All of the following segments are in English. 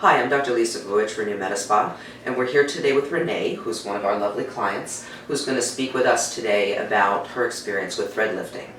Hi, I'm Dr. Lisa Vuich, Renew MediSpa, and we're here today with Renee, who's one of our lovely clients, who's going to speak with us today about her experience with thread lifting.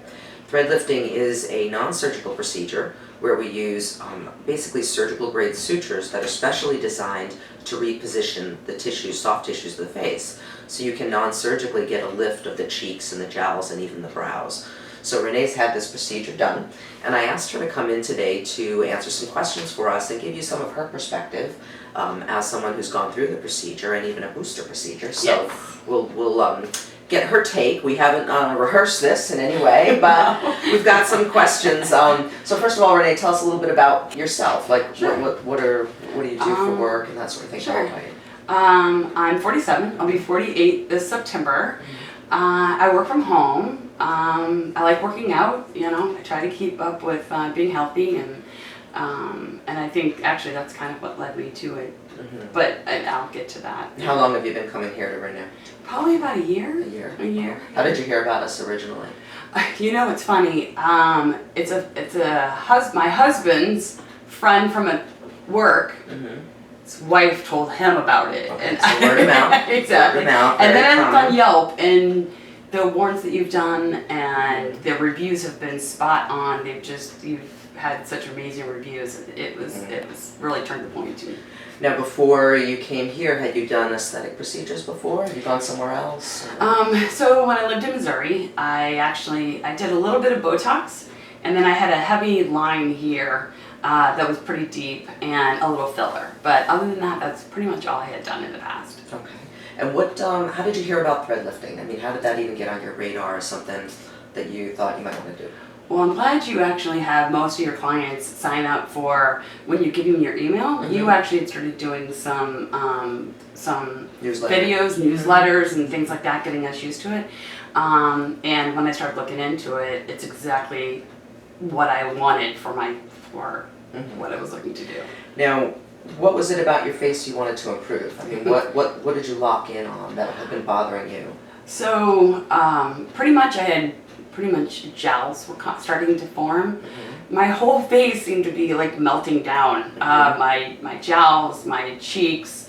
Thread lifting is a non-surgical procedure where we use basically surgical grade sutures that are specially designed to reposition the tissues, soft tissues of the face, so you can non-surgically get a lift of the cheeks and the jowls and even the brows. So Renee's had this procedure done, and I asked her to come in today to answer some questions for us and give you some of her perspective as someone who's gone through the procedure and even a booster procedure. So yes. we'll get her take. We haven't rehearsed this in any way, but we've got some questions. So first of all, Renee, tell us a little bit about yourself. Like, sure. what do you do for work and that sort of thing? Sure. I'm 47. I'll be 48 this September. I work from home. I like working out. I try to keep up with being healthy, and I think actually that's kind of what led me to it. Mm-hmm. But I'll get to that. How long have you been coming here to Renew? Probably about a year. A year. A year. How did you hear about us originally? It's funny. It's my husband's friend from work. Mm-hmm. His wife told him about it. Okay, so word of mouth. Exactly. Word of mouth, and then I looked common. on Yelp, and the warrants that you've done and the reviews have been spot on. You've had such amazing reviews. It was really turned the point to me. Now, before you came here, had you done aesthetic procedures before? Have you gone somewhere else? So when I lived in Missouri, I did a little bit of Botox, and then I had a heavy line here that was pretty deep and a little filler. But other than that, that's pretty much all I had done in the past. Okay. And how did you hear about thread lifting? I mean, how did that even get on your radar as something that you thought you might want to do? Well, I'm glad you actually have most of your clients sign up for, when you give them your email, mm-hmm. you actually had started doing some videos, newsletters, and things like that, getting us used to it. And when I started looking into it, it's exactly what I wanted for mm-hmm. what I was looking to do. Now, what was it about your face you wanted to improve? I mean, what did you lock in on that had been bothering you? So, pretty much jowls were starting to form. Mm-hmm. My whole face seemed to be like melting down. Mm-hmm. My jowls, my cheeks,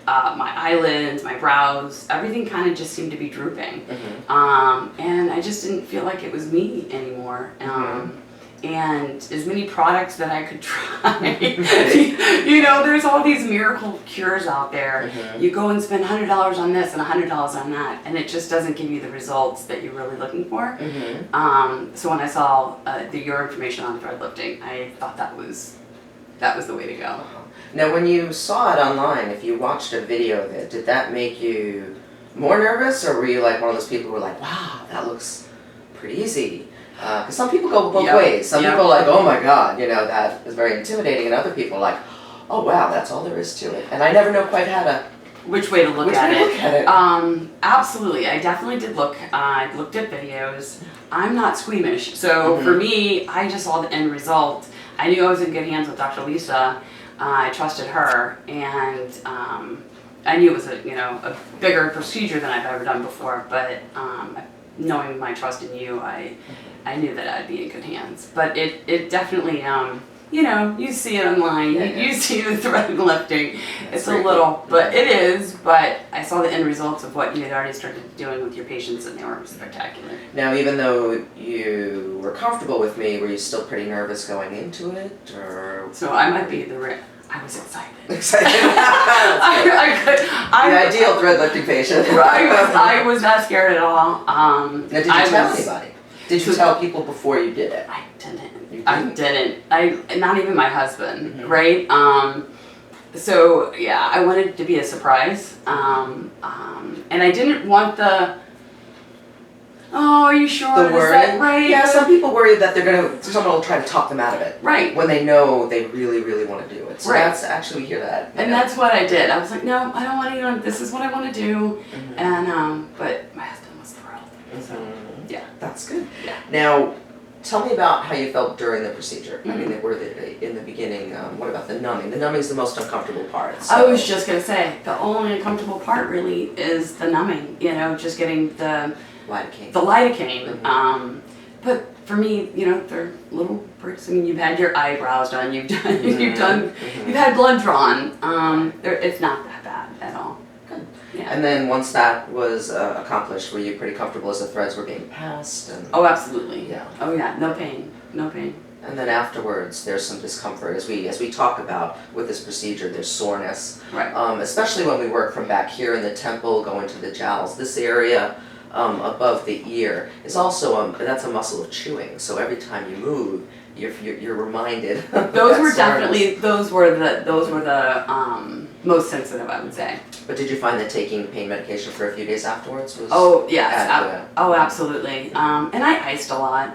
my eyelids, my brows, everything kind of just seemed to be drooping. Mm-hmm. And I just didn't feel like it was me anymore. Mm-hmm. And as many products that I could try. There's all these miracle cures out there. Mm-hmm. You go and spend $100 on this and $100 on that, and it just doesn't give you the results that you're really looking for. Mm-hmm. So when I saw your information on thread lifting, I thought that was the way to go. Uh-huh. Now, when you saw it online, if you watched a video of it, did that make you more nervous, or were you like one of those people who were like, wow, that looks pretty easy? Because some people go both ways. Some people are like, oh my God, that is very intimidating, and other people are like, oh wow, that's all there is to it. And I never know quite which way to look at it. Absolutely, I definitely did look. I looked at videos. I'm not squeamish, so mm-hmm. for me, I just saw the end result. I knew I was in good hands with Dr. Lisa. I trusted her, and I knew it was a bigger procedure than I've ever done before. But knowing my trust in you, I knew that I'd be in good hands. But it definitely, you see it online, you see the thread lifting. It's a little, but it is, but I saw the end results of what you had already started doing with your patients, and they were spectacular. Now, even though you were comfortable with me, were you still pretty nervous going into it, or? So I might be I was excited. Excited? I'm the ideal thread lifting patient. I was not scared at all. Now, did you tell anybody? Did you tell people before you did it? I didn't. Not even my husband, mm-hmm. right? So yeah, I wanted it to be a surprise, and I didn't want oh, are you sure? The worry? Is that right? Yeah, some people worry that someone will try to talk them out of it. Right. When they know they really, really want to do it. So right. that's actually, we hear that. And that's what I did. I was like, no, I don't want to, this is what I want to do. Mm-hmm. And, but my husband was thrilled. Mm-hmm. So, yeah. That's good. Yeah. Now, tell me about how you felt during the procedure. Mm-hmm. I mean, in the beginning, what about the numbing? The numbing is the most uncomfortable part. So. I was just going to say, the only uncomfortable part really is the numbing, just getting the lidocaine. Mm-hmm. But for me, they're little bricks. I mean, you've had your eyebrows done, you've done, mm-hmm. We've had blood drawn. It's not that bad at all. Good. Yeah. And then once that was accomplished, were you pretty comfortable as the threads were being passed? And, Oh, absolutely. Yeah. Oh, yeah. No pain. No pain. And then afterwards, there's some discomfort as we talk about with this procedure. There's soreness, Right. Especially when we work from back here in the temple, going to the jowls. This area above the ear is also that's a muscle of chewing. So every time you move, you're reminded. Of Those that were soreness. definitely those were the most sensitive, I would say. But did you find that taking pain medication for a few days afterwards was? Oh yes. adequate? Oh, absolutely. And I iced a lot.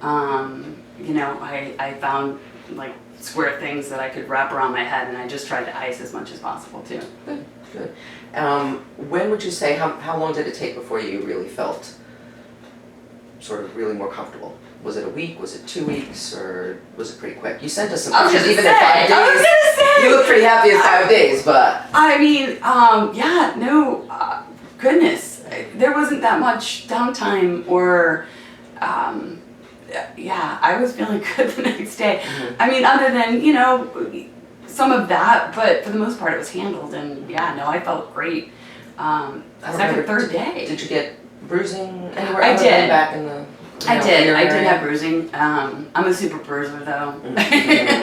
Mhm. You know, I found like square things that I could wrap around my head, and I just tried to ice as much as possible too. Good, good. When would you say, how long did it take before you really felt sort of really more comfortable? Was it a week, was it 2 weeks, or was it pretty quick? You sent us some pictures even at 5 days. I was gonna say! You look pretty happy at 5 days, but. I mean, yeah, no, goodness, there wasn't that much downtime or, yeah, I was feeling good the next day. I mean, other than, you know, some of that, but for the most part it was handled, and yeah, no, I felt great. Second, third day. Did you get bruising anywhere I other did. than back in the I did area? have bruising. I'm a super bruiser though.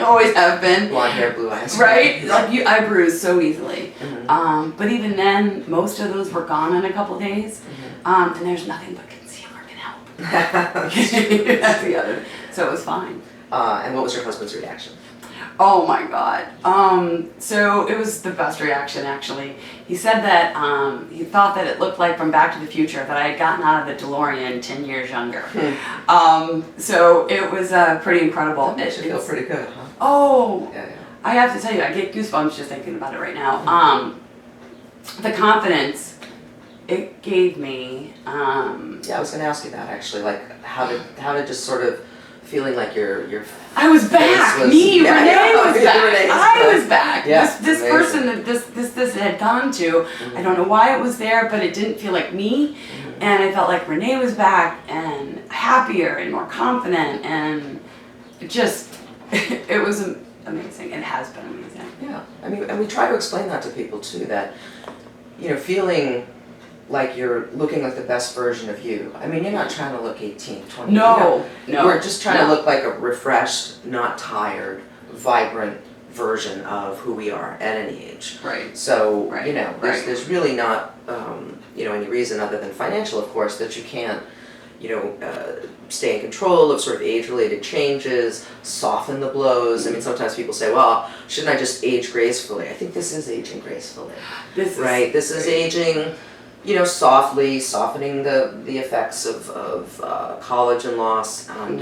Always have been. Blonde hair, blue eyes. Right? Like I bruise so easily. But even then, most of those were gone in a couple days. And there's nothing but concealer can help. That's the other. So it was fine. And what was your husband's reaction? Oh my God. So it was the best reaction actually. He said that he thought that it looked like from Back to the Future that I had gotten out of the DeLorean 10 years younger. So it was pretty incredible. That makes you feel pretty good, huh? Oh, Yeah, yeah. I have to tell you, I get goosebumps just thinking about it right now. The confidence it gave me. Yeah, I was going to ask you that actually. Like, how did just sort of feeling like your I was back. was- Me, yeah, Renee yeah, was yeah, back. Renee was I back. was back. Yeah, This amazing. person that this had gone to, I don't know why it was there, but it didn't feel like me. And I felt like Renee was back and happier and more confident, and it just it was amazing. It has been amazing. Yeah, I mean, and we try to explain that to people too, that, you know, feeling like you're looking like the best version of you. I mean, you're not trying to look 18, 20. No. We're just trying to look like a refreshed, not tired, vibrant version of who we are at any age. Right. So, Right, you know, right. there's really not, you know, any reason other than financial, of course, that you can't, you know, stay in control of sort of age-related changes, soften the blows. I mean, sometimes people say, well, shouldn't I just age gracefully? I think this is aging gracefully, right? This is aging, you know, softly, softening the effects of collagen loss, and,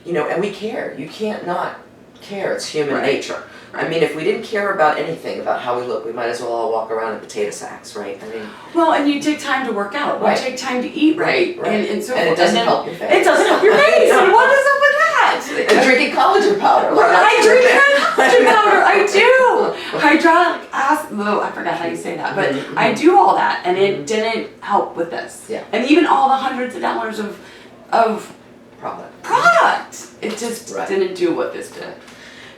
you know, and we care. You can't not care. It's human nature. I mean, if we didn't care about anything, about how we look, we might as well all walk around in potato sacks, right? I mean, Well, and you take time to work out. Right. You take time to eat right. Right. And so And it forth. doesn't then help your face. It doesn't help your face. And what is up with that? and drinking collagen powder. Like, I that's drink your collagen powder. I do. Hydraulic acid. Oh, I forgot how you say that, but I do all that, and it didn't help with this. Yeah. And even all the hundreds of dollars of product, it just didn't do what this did.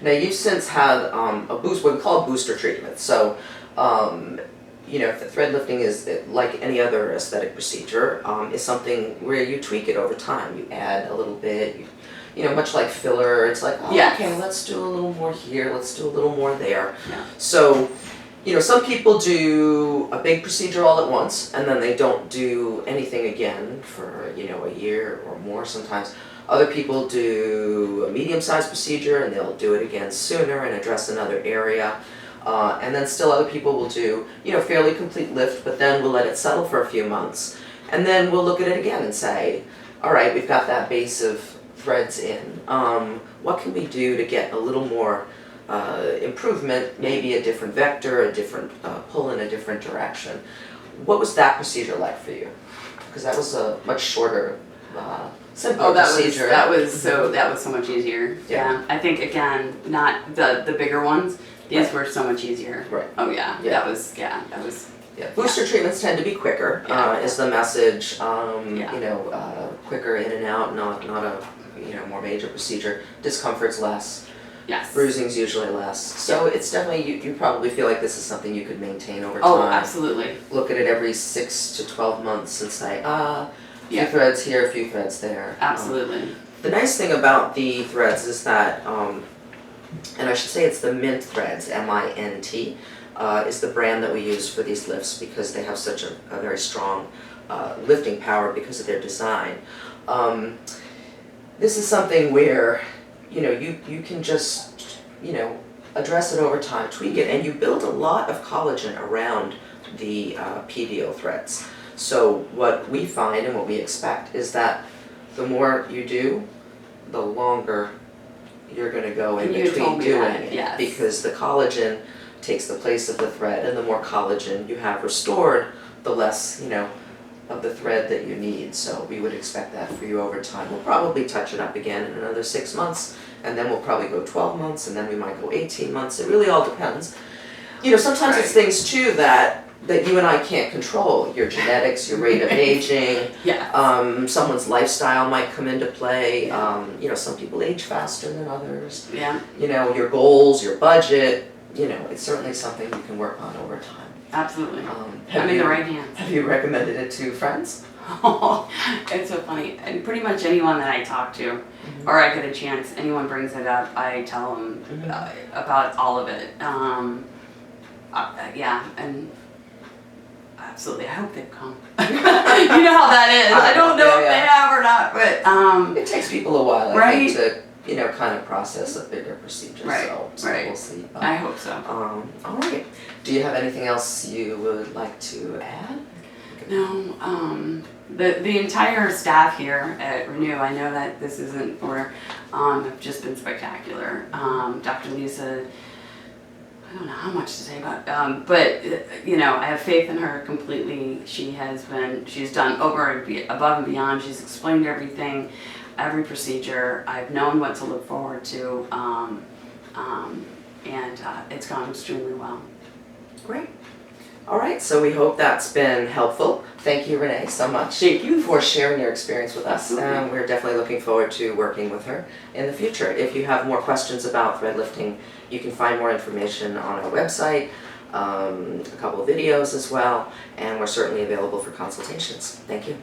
Now, you've since had a boost, what we call a booster treatment. So, you know, thread lifting is like any other aesthetic procedure, is something where you tweak it over time. You add a little bit, you know, much like filler. It's like, oh, okay, let's do a little more here, let's do a little more there. Yeah. So, you know, some people do a big procedure all at once, and then they don't do anything again for, you know, a year or more sometimes. Other people do a medium-sized procedure and they'll do it again sooner and address another area. And then still other people will do, you know, fairly complete lift, but then we'll let it settle for a few months. And then we'll look at it again and say, all right, we've got that base of threads in. What can we do to get a little more improvement, maybe a different vector, a different pull in a different direction? What was that procedure like for you? Because that was a much shorter simpler procedure. That was so much easier. Yeah. I think again, not the bigger ones. These were so much easier. Right. Oh yeah. Yeah. That was. Yeah. Booster treatments tend to be quicker. Is the message. You know, quicker in and out, not a, you know, more major procedure. Discomfort's less. Yes. Bruising's usually less. So it's definitely, you probably feel like this is something you could maintain over Oh, time. absolutely. Look at it every 6 to 12 months and say, a few Yeah. threads here, a few threads there. Absolutely. The nice thing about the threads is that, and I should say it's the MINT threads, MINT, is the brand that we use for these lifts because they have such a very strong lifting power because of their design. This is something where, you can just, address it over time, tweak it, and you build a lot of collagen around the PDO threads. So what we find and what we expect is that the more you do, the longer you're going to go in between doing it. Yes. Because the collagen takes the place of the thread, and the more collagen you have restored, the less, of the thread that you need. So we would expect that for you over time. We'll probably touch it up again in another 6 months, and then we'll probably go 12 months, and then we might go 18 months. It really all depends. Sometimes it's things too that you and I can't control. Your genetics, your rate of aging, someone's lifestyle might come into play. Some people age faster than others. Yeah. Your goals, your budget, it's certainly something you can work on over time. Absolutely. I'm in the right hands. Have you recommended it to friends? It's so funny. And pretty much anyone that I talk to, or I get a chance, anyone brings it up, I tell them about all of it. And absolutely, I hope they've come. You know how that is. I don't know if they have or not, but it takes people a while, I right? think, to kind of process a bigger procedure. Right. So we'll see. But, I hope so. All right. Do you have anything else you would like to add? No. The entire staff here at Renew, I know that this isn't for, have just been spectacular. Dr. Lisa, I don't know how much to say about, but I have faith in her completely. She's done above and beyond. She's explained everything, every procedure. I've known what to look forward to, and it's gone extremely well. Great. All right, so we hope that's been helpful. Thank you, Renee, so much. Thank you for sharing your experience with us. We're definitely looking forward to working with her in the future. If you have more questions about thread lifting, you can find more information on our website, a couple of videos as well, and we're certainly available for consultations. Thank you.